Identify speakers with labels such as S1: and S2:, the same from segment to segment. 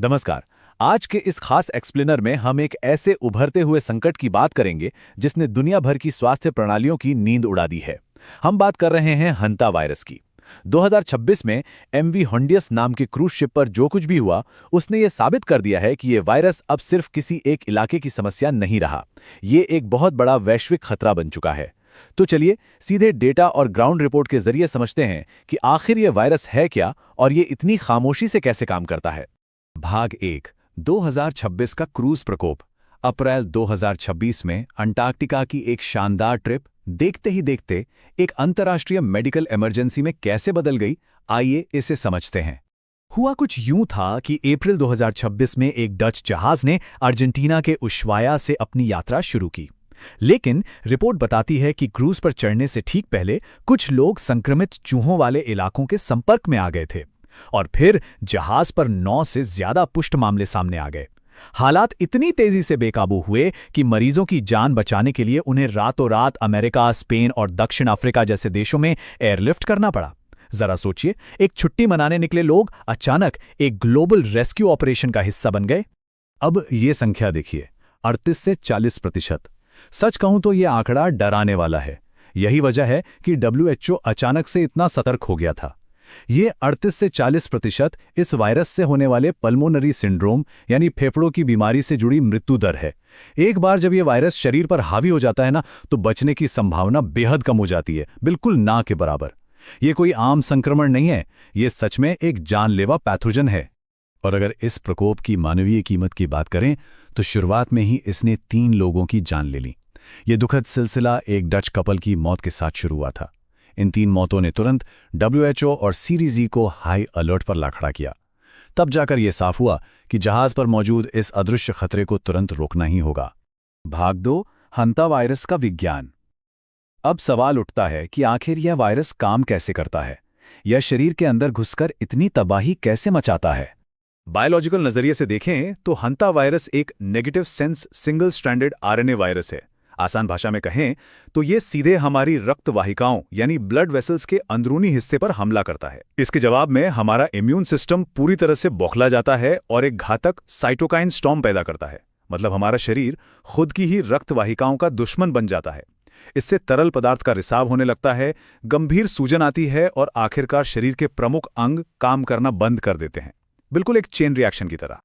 S1: नमस्कार। आज के इस खास एक्सप्लेनर में हम एक ऐसे उभरते हुए संकट की बात करेंगे जिसने दुनिया भर की स्वास्थ्य प्रणालियों की नींद उड़ा दी है। हम बात कर रहे हैं हंता वायरस की। 2026 में एमवी होंडियस नाम के क्रूज शिप पर जो कुछ भी हुआ, उसने ये साबित कर दिया है कि ये वायरस अब सिर्फ किसी एक इलाके की समस्या नहीं रहा। ये एक बहुत बड़ा वैश्विक खतरा बन चुका है। तो चलिए सीधे डेटा और ग्राउंड रिपोर्ट के जरिए समझते हैं कि आखिर ये वायरस है क्या और ये इतनी खामोशी से कैसे काम करता है। भाग 1, 2026 का क्रूज प्रकोप। अप्रैल 2026 में अंटार्कटिका की एक शानदार ट्रिप देखते ही देखते एक अंतर्राष्ट्रीय मेडिकल इमरजेंसी में कैसे बदल गई, आइए इसे समझते हैं। हुआ कुछ यूं था कि अप्रैल 2026 में एक डच जहाज ने अर्जेंटीना के उशवाया से अपनी यात्रा शुरू की। लेकिन रिपोर्ट बताती है कि क्रूज पर चढ़ने से ठीक पहले कुछ लोग संक्रमित चूहों वाले इलाकों के संपर्क में आ गए थे और फिर जहाज पर 9 से ज्यादा पुष्ट मामले सामने आ गए। हालात इतनी तेजी से बेकाबू हुए कि मरीजों की जान बचाने के लिए उन्हें रातों रात अमेरिका, स्पेन और दक्षिण अफ्रीका जैसे देशों में एयरलिफ्ट करना पड़ा। जरा सोचिए, एक छुट्टी मनाने निकले लोग अचानक एक ग्लोबल रेस्क्यू ऑपरेशन का हिस्सा बन गए। अब ये संख्या देखिए, 38 से 40%। सच कहूं तो ये आंकड़ा डराने वाला है। यही वजह है कि WHO अचानक से इतना सतर्क हो गया था। ये 38 से 40% इस वायरस से होने वाले पल्मोनरी सिंड्रोम यानी फेफड़ों की बीमारी से जुड़ी मृत्यु दर है। एक बार जब ये वायरस शरीर पर हावी हो जाता है ना, तो बचने की संभावना बेहद कम हो जाती है, बिल्कुल ना के बराबर। ये कोई आम संक्रमण नहीं है, ये सच में एक जानलेवा पैथोजन है। और अगर इस प्रकोप की मानवीय कीमत की बात करें तो शुरुआत में ही इसने 3 लोगों की जान ले ली। ये दुखद सिलसिला एक डच कपल की मौत के साथ शुरू हुआ था। इन 3 मौतों ने तुरंत WHO और सीरीजी को हाई अलर्ट पर ला खड़ा किया। तब जाकर यह साफ हुआ कि जहाज पर मौजूद इस अदृश्य खतरे को तुरंत रोकना ही होगा। भाग 2, हंता वायरस का विज्ञान। अब सवाल उठता है कि आखिर यह वायरस काम कैसे करता है? यह शरीर के अंदर घुसकर इतनी तबाही कैसे मचाता है? बायोलॉजिकल नजरिए से देखें तो हंता वायरस एक negative sense single stranded RNA virus है। आसान भाषा में कहें तो ये सीधे हमारी रक्त वाहिकाओं यानी ब्लड वेसल्स के अंदरूनी हिस्से पर हमला करता है। इसके जवाब में हमारा इम्यून सिस्टम पूरी तरह से बौखला जाता है और एक घातक साइटोकाइन स्टॉर्म पैदा करता है। मतलब हमारा शरीर खुद की ही रक्त वाहिकाओं का दुश्मन बन जाता है। इससे तरल पदार्थ का रिसाव होने लगता है, गंभीर सूजन आती है और आखिरकार शरीर के प्रमुख अंग काम करना बंद कर देते हैं, बिल्कुल एक चेन रिएक्शन की तरह।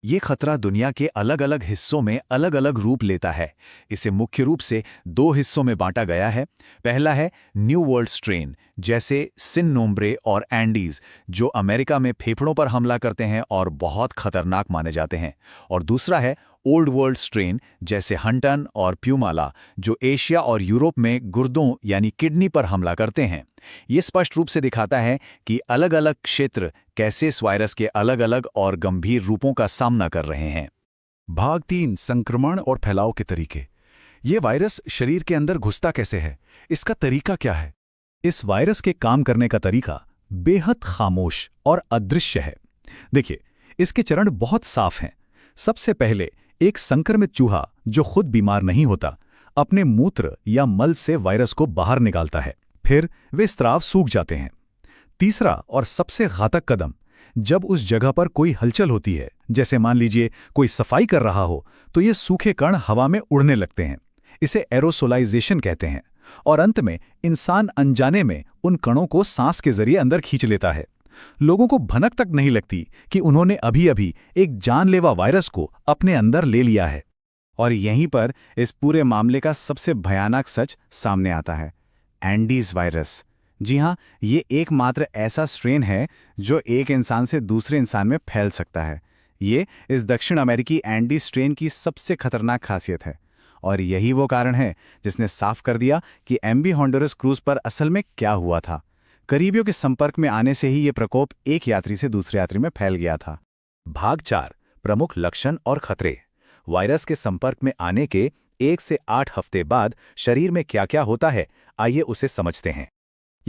S1: ये खतरा दुनिया के अलग अलग हिस्सों में अलग अलग रूप लेता है। इसे मुख्य रूप से 2 हिस्सों में बांटा गया है। पहला है न्यू वर्ल्ड स्ट्रेन, जैसे सिन नोम्ब्रे और एंडीज, जो अमेरिका में फेफड़ों पर हमला करते हैं और बहुत खतरनाक माने जाते हैं। और दूसरा है ओल्ड वर्ल्ड स्ट्रेन, जैसे हंटन और प्यूमाला, जो एशिया और यूरोप में गुर्दों यानी किडनी पर हमला करते हैं। ये स्पष्ट रूप से दिखाता है कि अलग अलग क्षेत्र कैसे इस वायरस के अलग अलग और गंभीर रूपों का सामना कर रहे हैं। भाग 3, संक्रमण और फैलाव के तरीके। ये वायरस शरीर के अंदर घुसता कैसे है? इसका तरीका क्या है? इस वायरस के काम करने का तरीका बेहद खामोश और अदृश्य है। देखिए, इसके चरण बहुत साफ हैं। सबसे पहले एक संक्रमित चूहा, जो खुद बीमार नहीं होता, अपने मूत्र या मल से वायरस को बाहर निकालता है। फिर वे स्राव सूख जाते हैं। तीसरा और सबसे घातक कदम, जब उस जगह पर कोई हलचल होती है, जैसे मान लीजिए कोई सफाई कर रहा हो, तो ये सूखे कण हवा में उड़ने लगते हैं। इसे एरोसोलाइजेशन कहते हैं। और अंत में इंसान अनजाने में उन कणों को सांस के जरिए अंदर खींच लेता है। लोगों को भनक तक नहीं लगती कि उन्होंने अभी अभी एक जानलेवा वायरस को अपने अंदर ले लिया है। और यहीं पर इस पूरे मामले का सबसे भयानक सच सामने आता है, एंडीज वायरस। जी हाँ, ये एकमात्र ऐसा स्ट्रेन है जो एक इंसान से दूसरे इंसान में फैल सकता है। ये इस दक्षिण अमेरिकी एंडीज स्ट्रेन की सबसे खतरनाक खासियत है। और यही वो कारण है जिसने साफ कर दिया कि एमवी होंडुरस क्रूज पर असल में क्या हुआ था। करीबियों के संपर्क में आने से ही ये प्रकोप एक यात्री से दूसरे यात्री में फैल गया था। भाग 4, प्रमुख लक्षण और खतरे। वायरस के संपर्क में आने के 1 से 8 हफ्ते बाद शरीर में क्या क्या होता है, आइए उसे समझते हैं।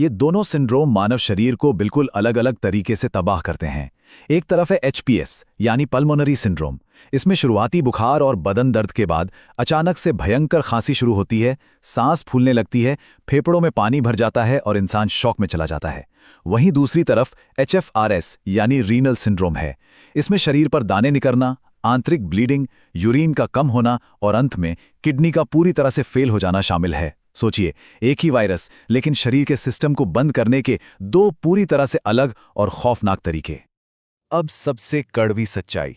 S1: ये दोनों सिंड्रोम मानव शरीर को बिल्कुल अलग-अलग तरीके से तबाह करते हैं। एक तरफ है एचपीएस यानी पल्मोनरी सिंड्रोम। इसमें शुरुआती बुखार और बदन दर्द के बाद अचानक से भयंकर खांसी शुरू होती है, सांस फूलने लगती है, फेफड़ों में पानी भर जाता है और इंसान शॉक में चला जाता है। वहीं दूसरी तरफ एचएफआरएस यानी रीनल सिंड्रोम है। इसमें शरीर पर दाने निकलना, आंतरिक ब्लीडिंग, यूरिन का कम होना और अंत में किडनी का पूरी तरह से फेल हो जाना शामिल है। सोचिए, एक ही वायरस लेकिन शरीर के सिस्टम को बंद करने के दो पूरी तरह से अलग और खौफनाक तरीके। अब सबसे कड़वी सच्चाई,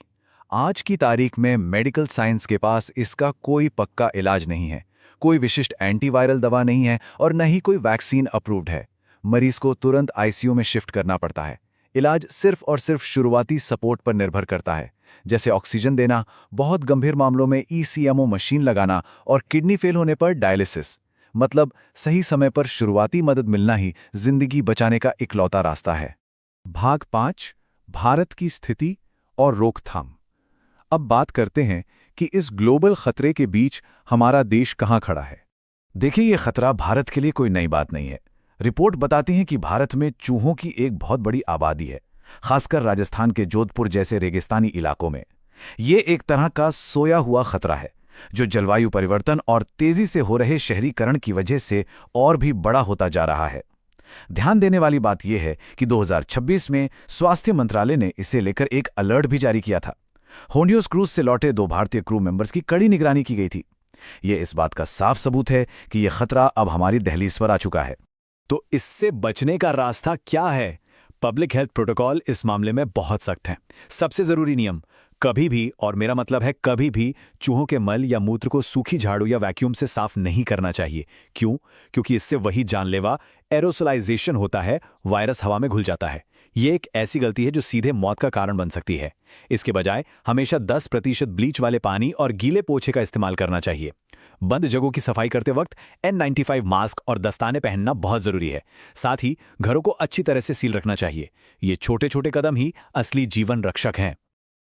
S1: आज की तारीख में मेडिकल साइंस के पास इसका कोई पक्का इलाज नहीं है, कोई विशिष्ट एंटीवायरल दवा नहीं है और न ही कोई वैक्सीन अप्रूव्ड है। मरीज को तुरंत आईसीयू में शिफ्ट करना पड़ता है। इलाज सिर्फ और सिर्फ शुरुआती सपोर्ट पर निर्भर करता है, जैसे ऑक्सीजन देना, बहुत गंभीर मामलों में ईसीएमओ मशीन लगाना और किडनी फेल होने पर डायलिसिस। मतलब सही समय पर शुरुआती मदद मिलना ही जिंदगी बचाने का इकलौता रास्ता है। भाग 5, भारत की स्थिति और रोकथाम। अब बात करते हैं कि इस ग्लोबल खतरे के बीच हमारा देश कहां खड़ा है। देखिए, यह खतरा भारत के लिए कोई नई बात नहीं है। रिपोर्ट बताती है कि भारत में चूहों की एक बहुत बड़ी आबादी है, खासकर राजस्थान के जोधपुर जैसे रेगिस्तानी इलाकों में। ये एक तरह का सोया हुआ खतरा है जो जलवायु परिवर्तन और तेजी से हो रहे शहरीकरण की वजह से और भी बड़ा होता जा रहा है। ध्यान देने वाली बात यह है कि 2026 में स्वास्थ्य मंत्रालय ने इसे लेकर एक अलर्ट भी जारी किया था। होंडियोस क्रूज से लौटे 2 भारतीय क्रू मेंबर्स की कड़ी निगरानी की गई थी। यह इस बात का साफ सबूत है कि यह खतरा अब हमारी दहलीज पर आ चुका है। तो इससे बचने का रास्ता क्या है? पब्लिक हेल्थ प्रोटोकॉल इस मामले में बहुत सख्त हैं। सबसे जरूरी नियम, कभी भी, और मेरा मतलब है कभी भी, चूहों के मल या मूत्र को सूखी झाड़ू या वैक्यूम से साफ नहीं करना चाहिए। क्यों? क्योंकि इससे वही जानलेवा एरोसोलाइजेशन होता है, वायरस हवा में घुल जाता है। ये एक ऐसी गलती है जो सीधे मौत का कारण बन सकती है। इसके बजाय हमेशा 10% ब्लीच वाले पानी और गीले पोछे का इस्तेमाल करना चाहिए। बंद जगहों की सफाई करते वक्त N95 मास्क और दस्ताने पहनना बहुत जरूरी है। साथ ही घरों को अच्छी तरह से सील रखना चाहिए। ये छोटे छोटे कदम ही असली जीवन रक्षक हैं।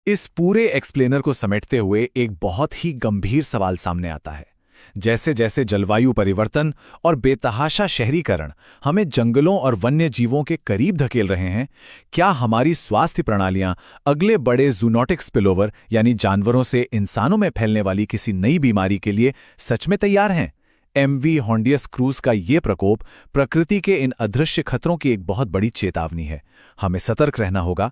S1: इस पूरे एक्सप्लेनर को समेटते हुए एक बहुत ही गंभीर सवाल सामने आता है। जैसे जैसे जलवायु परिवर्तन और बेतहाशा शहरीकरण हमें जंगलों और वन्य जीवों के करीब धकेल रहे हैं, क्या हमारी स्वास्थ्य प्रणालियां अगले बड़े जूनोटिक स्पिलओवर यानी जानवरों से इंसानों में फैलने वाली किसी नई बीमारी के लिए सच में तैयार हैं? MV होंडियस क्रूज का ये प्रकोप प्रकृति के इन अदृश्य खतरों की एक बहुत बड़ी चेतावनी है। हमें सतर्क रहना होगा,